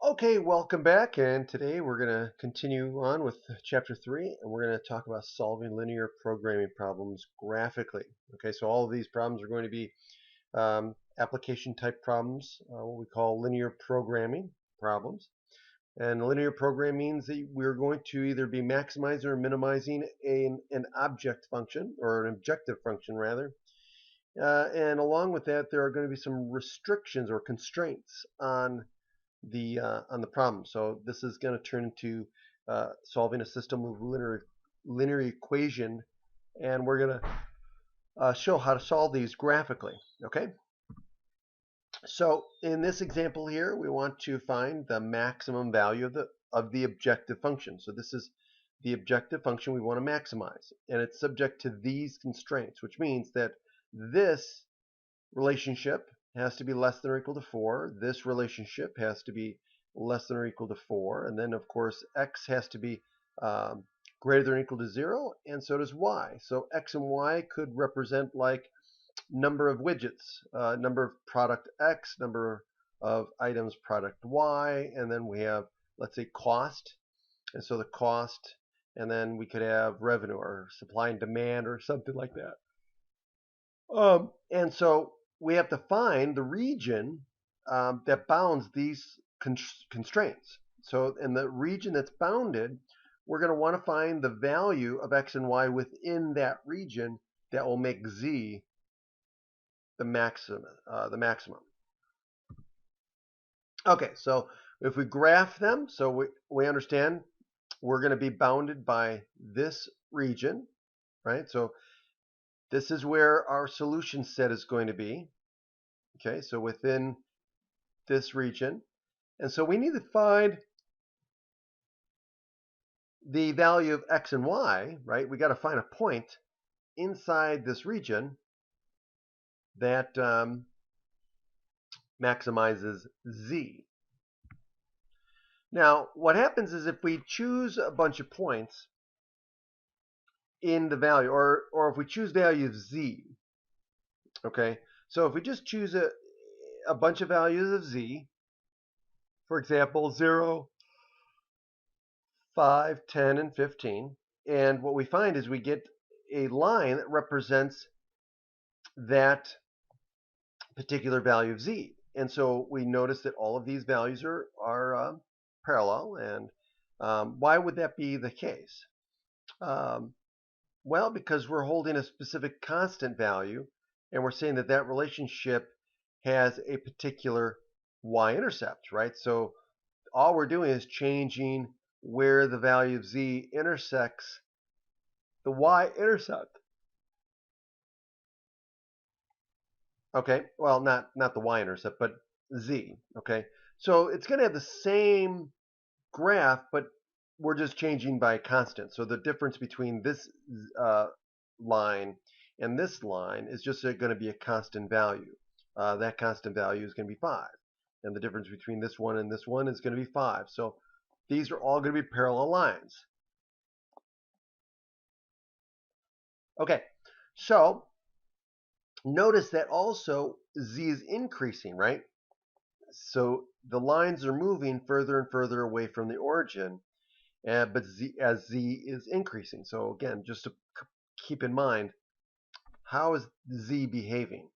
Okay, welcome back, and today we're going to continue on with chapter 3, and we're going to talk about solving linear programming problems graphically. Okay, so all of these problems are going to be application type problems, what we call linear programming problems. And linear programming means that we're going to either be maximizing or minimizing an object function, or an objective function rather. And along with that, there are going to be some restrictions or constraints on the problem. So this is going to turn into solving a system of linear equation, and we're going to show how to solve these graphically. Okay. So in this example here, we want to find the maximum value of the objective function. So this is the objective function we want to maximize, and it's subject to these constraints, which means that this relationship has to be less than or equal to 4. This relationship has to be less than or equal to 4. And then, of course, x has to be greater than or equal to 0, and so does y. So x and y could represent like number of widgets, number of product x, number of items product y, and then we have, let's say, cost. And so the cost, and then we could have revenue or supply and demand or something like that. And so we have to find the region that bounds these constraints. So in the region that's bounded, we're going to want to find the value of x and y within that region that will make z the maximum. Okay, so if we graph them, so we understand we're going to be bounded by this region, right? So this is where our solution set is going to be. Okay, so within this region. And so we need to find the value of x and y, right? We got to find a point inside this region that maximizes z. Now, what happens is if we choose a bunch of points in the value, or if we choose value of z, okay? So if we just choose a bunch of values of z, for example, 0, 5, 10, and 15, and what we find is we get a line that represents that particular value of z. And so we notice that all of these values are parallel. And why would that be the case? Well, because we're holding a specific constant value, and we're saying that that relationship has a particular y-intercept, right? So all we're doing is changing where the value of z intersects the y-intercept. Okay, well, not the y-intercept, but z. Okay, so it's going to have the same graph, but we're just changing by a constant. So the difference between this line and this line is just going to be a constant value. That constant value is going to be 5. And the difference between this one and this one is going to be 5. So these are all going to be parallel lines. Okay, so notice that also z is increasing, right? So the lines are moving further and further away from the origin, but as z is increasing. So again, just to keep in mind, how is z behaving?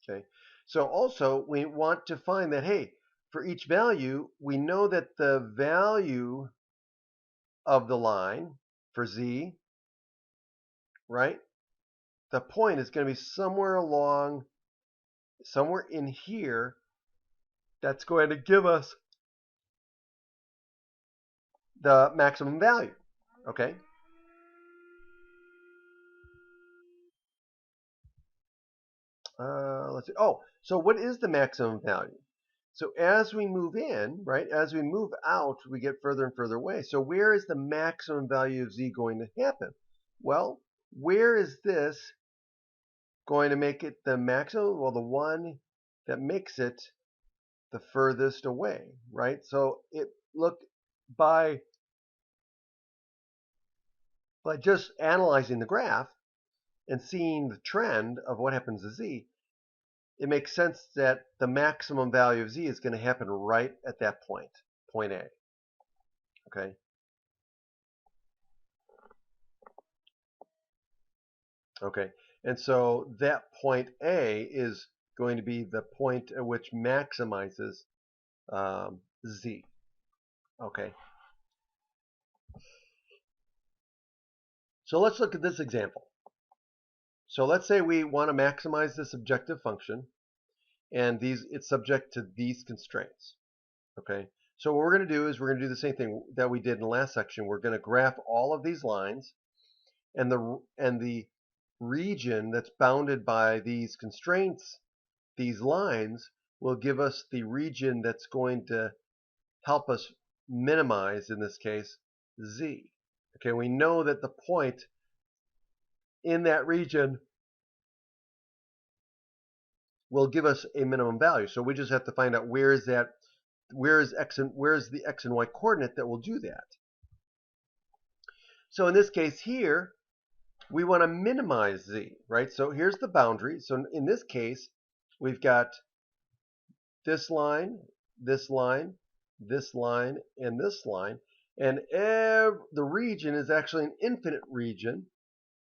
Okay, so also we want to find that, hey, for each value, we know that the value of the line for z, right, the point is going to be somewhere in here. That's going to give us the maximum value. Okay, let's see. Oh, so what is the maximum value? So as we move in, right, as we move out, we get further and further away. So where is the maximum value of z going to happen? Well, where is this going to make it the maximum? Well, the one that makes it the furthest away, right? So look, by just analyzing the graph and seeing the trend of what happens to z, it makes sense that the maximum value of z is going to happen right at that point, point A. Okay. Okay. And so that point A is going to be the point at which maximizes z. Okay. So let's look at this example. So let's say we want to maximize this objective function, and it's subject to these constraints. Okay. So what we're going to do is we're going to do the same thing that we did in the last section. We're going to graph all of these lines, and the region that's bounded by these constraints, these lines, will give us the region that's going to help us minimize, in this case, z. Okay, we know that the point in that region will give us a minimum value. So we just have to find out where is the x and y coordinate that will do that. So in this case here, we want to minimize z, right? So here's the boundary. So in this case, we've got this line, this line, this line, and this line. And the region is actually an infinite region.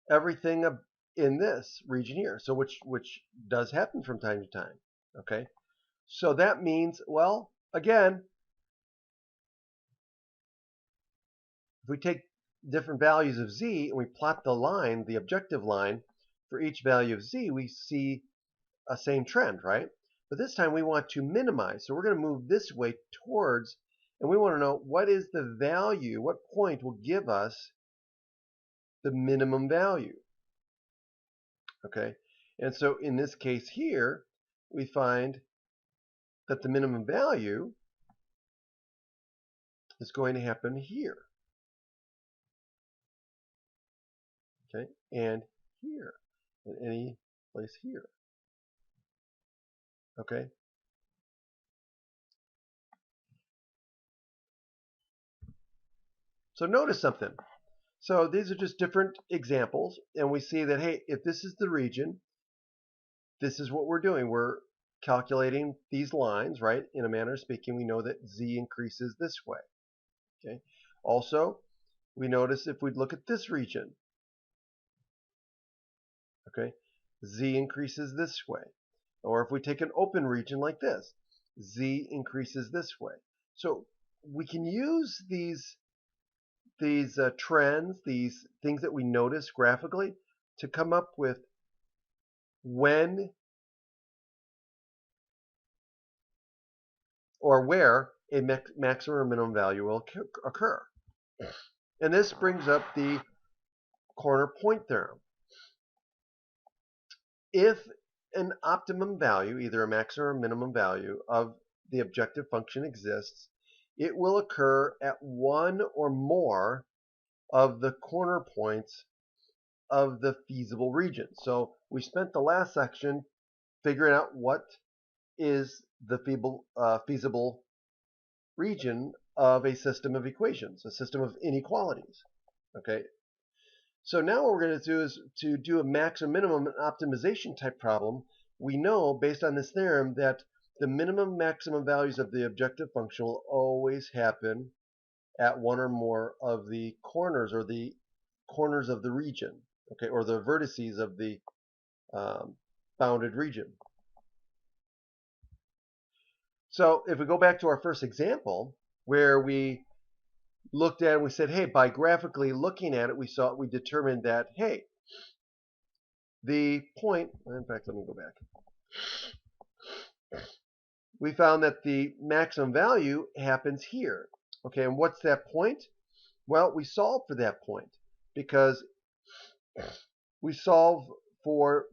Everything in this region here, so which does happen from time to time. Okay, so that means, well, again, if we take different values of z and we plot the line, the objective line, for each value of z, we see a same trend, right? But this time we want to minimize, so we're going to move this way towards, and we want to know what is the value, what point will give us the minimum value. Okay, and so in this case here, we find that the minimum value is going to happen here. Okay, and here, and any place here. Okay. So notice something. So these are just different examples, and we see that, hey, if this is the region, this is what we're doing. We're calculating these lines, right? In a manner of speaking, we know that z increases this way. Okay. Also, we notice if we look at this region, okay, z increases this way. Or if we take an open region like this, z increases this way. So we can use these trends, these things that we notice graphically, to come up with when or where a maximum or minimum value will occur. And this brings up the corner point theorem. If an optimum value, either a maximum or minimum value of the objective function exists, it will occur at one or more of the corner points of the feasible region. So we spent the last section figuring out what is the feasible region of a system of equations, a system of inequalities. Okay. So now what we're going to do is to do a maximum minimum optimization type problem. We know based on this theorem that the minimum maximum values of the objective function will always happen at one or more of the corners or the corners of the region, okay, or the vertices of the bounded region. So if we go back to our first example where we looked at it and we said, hey, by graphically looking at it, we determined that, hey, the point, in fact, let me go back. We found that the maximum value happens here. Okay, and what's that point? Well, we solve for that point because we solve for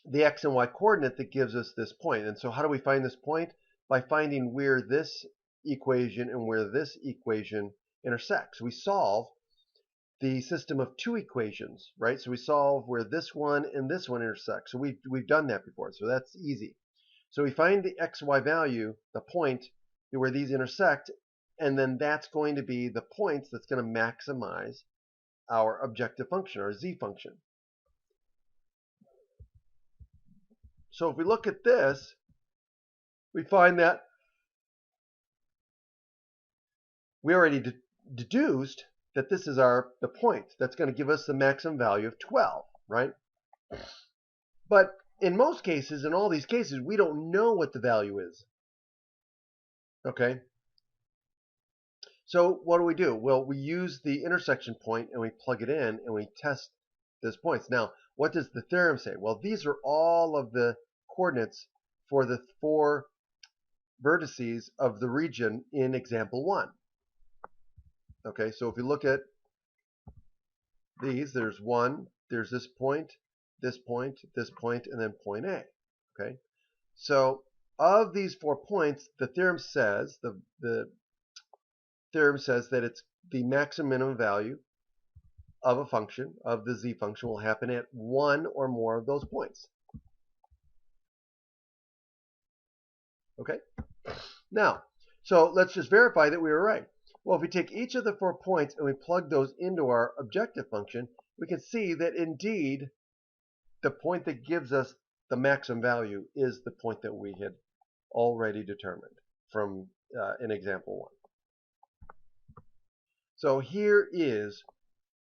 the x and y coordinate that gives us this point. And so how do we find this point? By finding where this equation and where this equation intersects. We solve the system of two equations, right? So we solve where this one and this one intersect. So we've done that before, so that's easy. So we find the xy value, the point where these intersect, and then that's going to be the points that's going to maximize our objective function, our z function. So if we look at this, we find that we already deduced that this is the point that's going to give us the maximum value of 12, right? But in most cases, in all these cases, we don't know what the value is. Okay? So what do? Well, we use the intersection point and we plug it in and we test those points. Now, what does the theorem say? Well, these are all of the coordinates for the 4 vertices of the region in example 1. Okay, so if we look at these, there's 1, there's this point, this point, this point, and then point A. Okay, so of these 4 points, the theorem says the theorem says that it's the maximum minimum value of a function, of the z function, will happen at 1 or more of those points. Okay, now, so let's just verify that we were right. Well, if we take each of the 4 points and we plug those into our objective function, we can see that indeed the point that gives us the maximum value is the point that we had already determined from in example 1. So here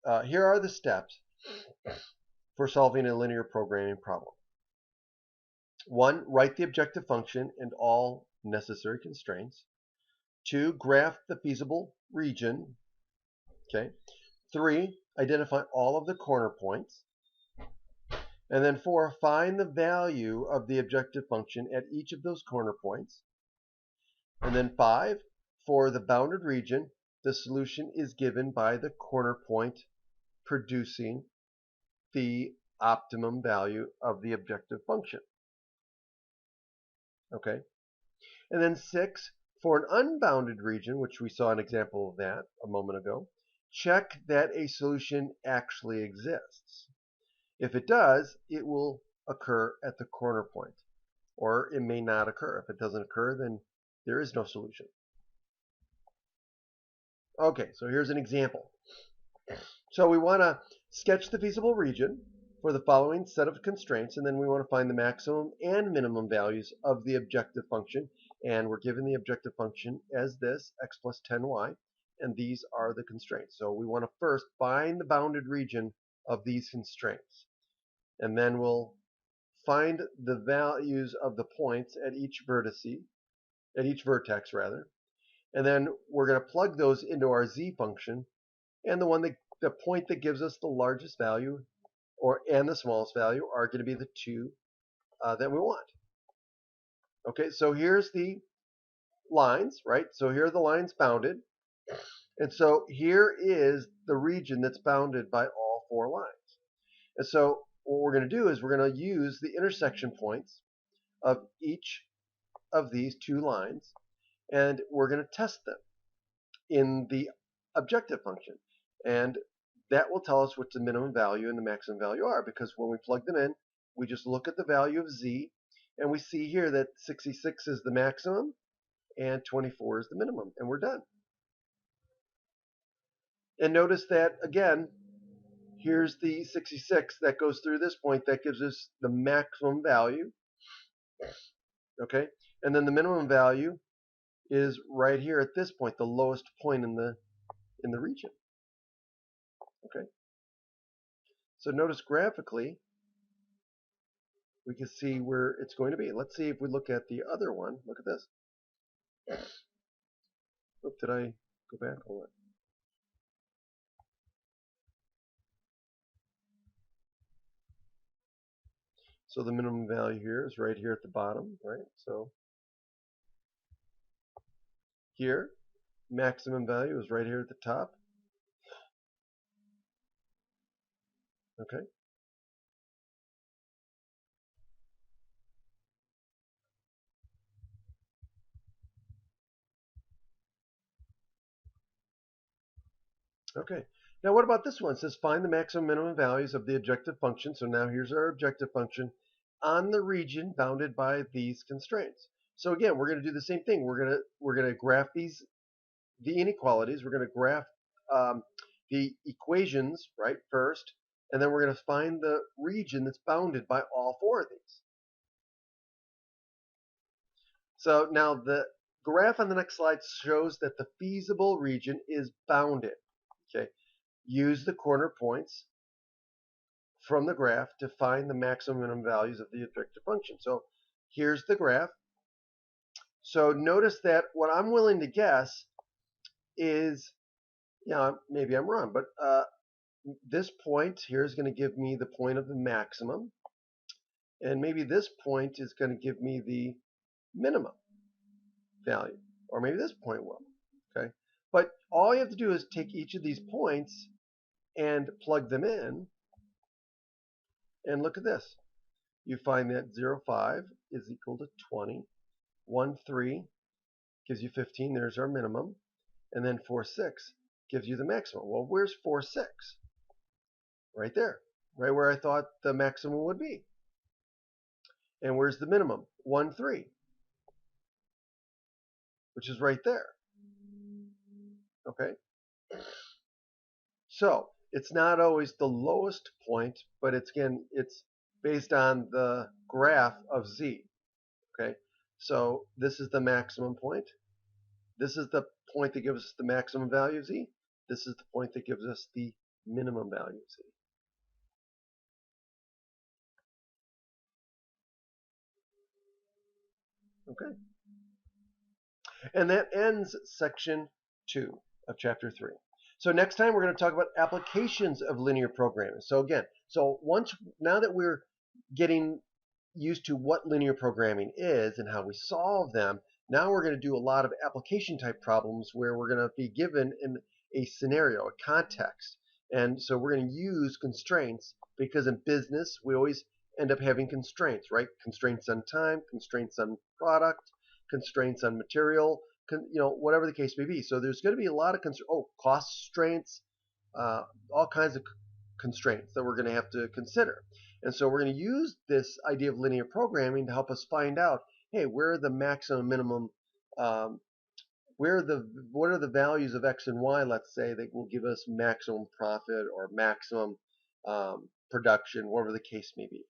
are the steps for solving a linear programming problem. 1, write the objective function and all necessary constraints. 2, graph the feasible region. Okay. 3, identify all of the corner points. And then 4, find the value of the objective function at each of those corner points. And then 5, for the bounded region, the solution is given by the corner point producing the optimum value of the objective function. Okay. And then 6, for an unbounded region, which we saw an example of that a moment ago, check that a solution actually exists. If it does, it will occur at the corner point, or it may not occur. If it doesn't occur, then there is no solution. Okay, so here's an example. So we want to sketch the feasible region for the following set of constraints, and then we want to find the maximum and minimum values of the objective function, and we're given the objective function as this, x plus 10y, and these are the constraints. So we want to first find the bounded region of these constraints, and then we'll find the values of the points at each vertex rather, and then we're going to plug those into our z function, and the point that gives us the largest value and the smallest value are going to be the 2 that we want. Okay, so here's the lines, right? So here are the lines bounded, and so here is the region that's bounded by all 4 lines. And so what we're going to do is we're going to use the intersection points of each of these 2 lines, and we're going to test them in the objective function. And that will tell us what the minimum value and the maximum value are, because when we plug them in, we just look at the value of z, and we see here that 66 is the maximum and 24 is the minimum, and we're done. And notice that, again, here's the 66 that goes through this point that gives us the maximum value. Okay, and then the minimum value is right here at this point, the lowest point in the region. Okay, so notice graphically we can see where it's going to be. Let's see if we look at the other one. Look at this. Oh, did I go back? Hold on. So the minimum value here is right here at the bottom, right? So here, maximum value is right here at the top. Okay. Okay. Now what about this one? It says find the maximum minimum values of the objective function. So now here's our objective function on the region bounded by these constraints. So again, we're going to do the same thing. We're going to graph the inequalities. We're going to graph the equations, right, first, and then we're going to find the region that's bounded by all 4 of these. So now the graph on the next slide shows that the feasible region is bounded. Okay, use the corner points from the graph to find the maximum and minimum values of the objective function. So here's the graph. So notice that what I'm willing to guess is, maybe I'm wrong, but this point here is going to give me the point of the maximum, and maybe this point is going to give me the minimum value, or maybe this point will. Okay, but all you have to do is take each of these points and plug them in, and look at this. You find that 0, 5 is equal to 20, 1, 3 gives you 15, there's our minimum, and then 4, 6 gives you the maximum. Well, where's 4, 6? Right there, right where I thought the maximum would be. And where's the minimum? 1, 3, which is right there. Okay? So it's not always the lowest point, but it's based on the graph of z. Okay? So this is the maximum point. This is the point that gives us the maximum value of z. This is the point that gives us the minimum value of z. Okay? And that ends section 2 of chapter 3. So next time we're going to talk about applications of linear programming. So again, now that we're getting used to what linear programming is and how we solve them, now we're going to do a lot of application type problems where we're going to be given a scenario, a context. And so we're going to use constraints, because in business we always end up having constraints, right? Constraints on time, constraints on product, constraints on material, whatever the case may be. So there's going to be a lot of cost constraints, all kinds of constraints that we're going to have to consider. And so we're going to use this idea of linear programming to help us find out, hey, where are the maximum, minimum, what are the values of x and y, let's say, that will give us maximum profit or maximum production, whatever the case may be.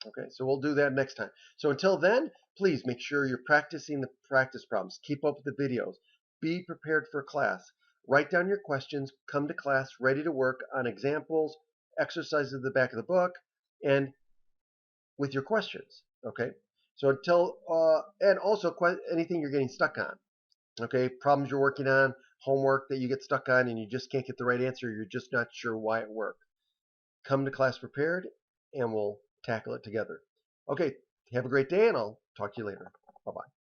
Okay, so we'll do that next time. So until then, please make sure you're practicing the practice problems. Keep up with the videos. Be prepared for class. Write down your questions. Come to class ready to work on examples, exercises at the back of the book, and with your questions. Okay, so and also anything you're getting stuck on. Okay, problems you're working on, homework that you get stuck on and you just can't get the right answer, you're just not sure why it worked. Come to class prepared and we'll tackle it together. Okay, have a great day and I'll talk to you later. Bye-bye.